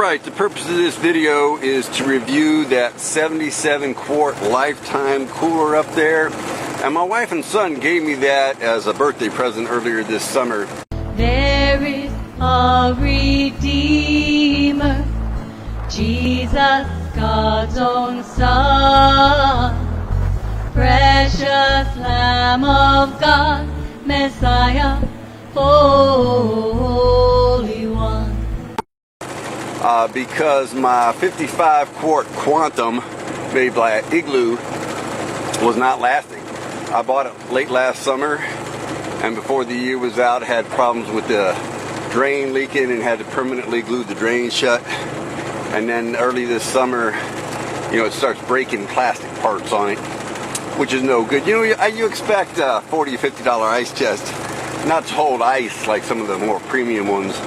Alright, the purpose of this video is to review that 77 quart lifetime cooler up there. And my wife and son gave me that as a birthday present earlier this summer. There is a Redeemer, Jesus, God's own Son, precious Lamb of God, Messiah, Holy One. Because my 55 quart Quantum made by Igloo was not lasting. I bought it late last summer, and before the year was out, had problems with the drain leaking and had to permanently glue the drain shut. And then early this summer, it starts breaking plastic parts on it, which is no good. You expect a $40 or $50 ice chest not to hold ice like some of the more premium ones,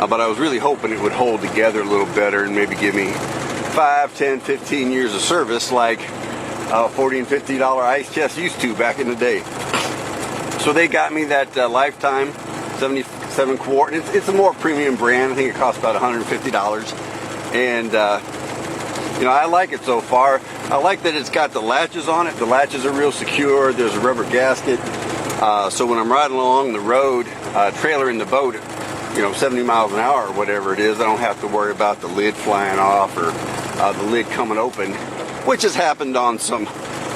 but I was really hoping it would hold together a little better and maybe give me 5, 10, 15 years of service like $40 and $50 ice chest used to back in the day. So they got me that Lifetime 77 quart. It's a more premium brand. I think it costs about $150. And I like it so far. I like that it's got the latches on it. The latches are real secure. There's a rubber gasket. So when I'm riding along the road, trailering the boat, 70 miles an hour or whatever it is, I don't have to worry about the lid flying off or the lid coming open, which has happened on some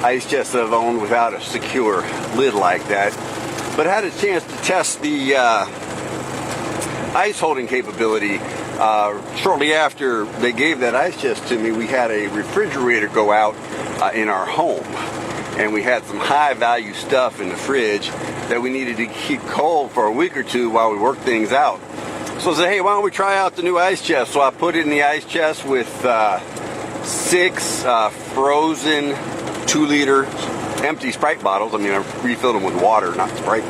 ice chests that I've owned without a secure lid like that. But I had a chance to test the ice holding capability. Shortly after they gave that ice chest to me, we had a refrigerator go out in our home. And we had some high value stuff in the fridge that we needed to keep cold for a week or two while we worked things out. So I said, hey, why don't we try out the new ice chest? So I put it in the ice chest with 6 frozen 2-liter empty Sprite bottles. I refilled them with water, not Sprite.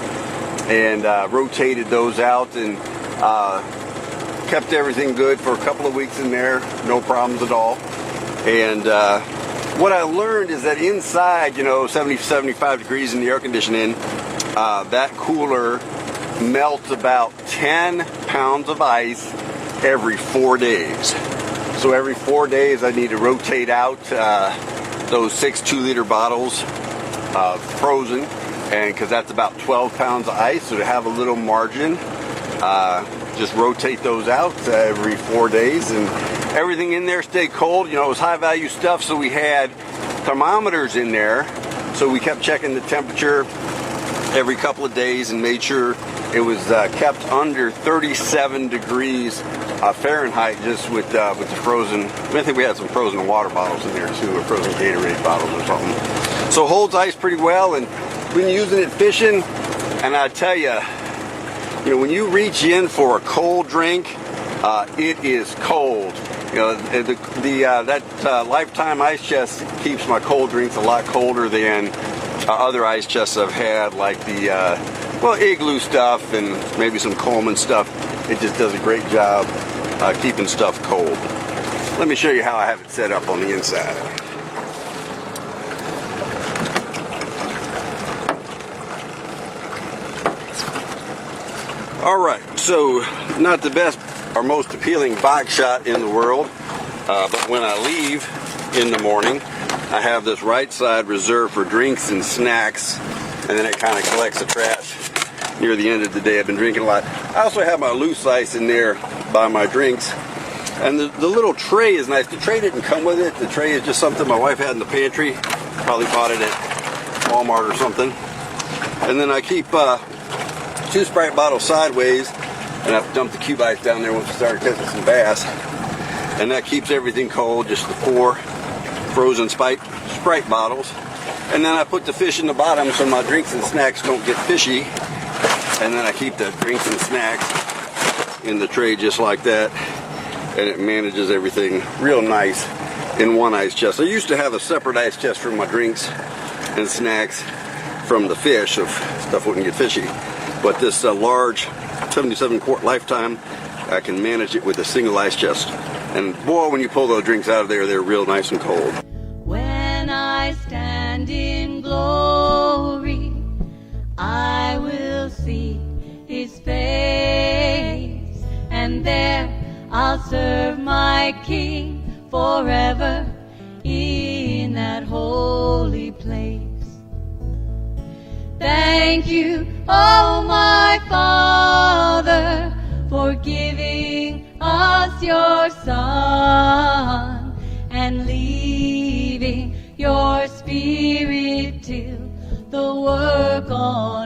And rotated those out and kept everything good for a couple of weeks in there. No problems at all. And what I learned is that inside, 70, 75 degrees in the air conditioning, that cooler melts about 10 pounds of ice every 4 days. So every 4 days I need to rotate out those 6 2-liter bottles frozen, and because that's about 12 pounds of ice, so to have a little margin, just rotate those out every 4 days, and everything in there stayed cold. It was high value stuff, so we had thermometers in there, so we kept checking the temperature every couple of days and made sure it was kept under 37 degrees Fahrenheit, just with the frozen. I think we had some frozen water bottles in there too, or frozen Gatorade bottles or something. So holds ice pretty well, and been using it fishing, and I tell you, when you reach in for a cold drink, it is cold. That Lifetime ice chest keeps my cold drinks a lot colder than other ice chests I've had, like the Igloo stuff and maybe some Coleman stuff. It just does a great job keeping stuff cold. Let me show you how I have it set up on the inside. Alright, so not the best or most appealing box shot in the world, but when I leave in the morning, I have this right side reserved for drinks and snacks, and then it kind of collects the trash near the end of the day. I've been drinking a lot. I also have my loose ice in there by my drinks, and the little tray is nice. The tray didn't come with it. The tray is just something my wife had in the pantry. Probably bought it at Walmart or something. And then I keep 2 Sprite bottles sideways, and I've dumped the cube ice down there once we started catching some bass. And that keeps everything cold, just the 4 frozen Sprite bottles. And then I put the fish in the bottom so my drinks and snacks don't get fishy. And then I keep the drinks and snacks in the tray just like that. And it manages everything real nice in one ice chest. I used to have a separate ice chest for my drinks and snacks from the fish, if stuff wouldn't get fishy. But this large 77 quart Lifetime, I can manage it with a single ice chest. And boy, when you pull those drinks out of there, they're real nice and cold. When I stand in glory, I will see His face, and there I'll serve my my King, forever in that holy place. Thank you, oh my Father, for giving us your Son and leaving your Spirit till the work on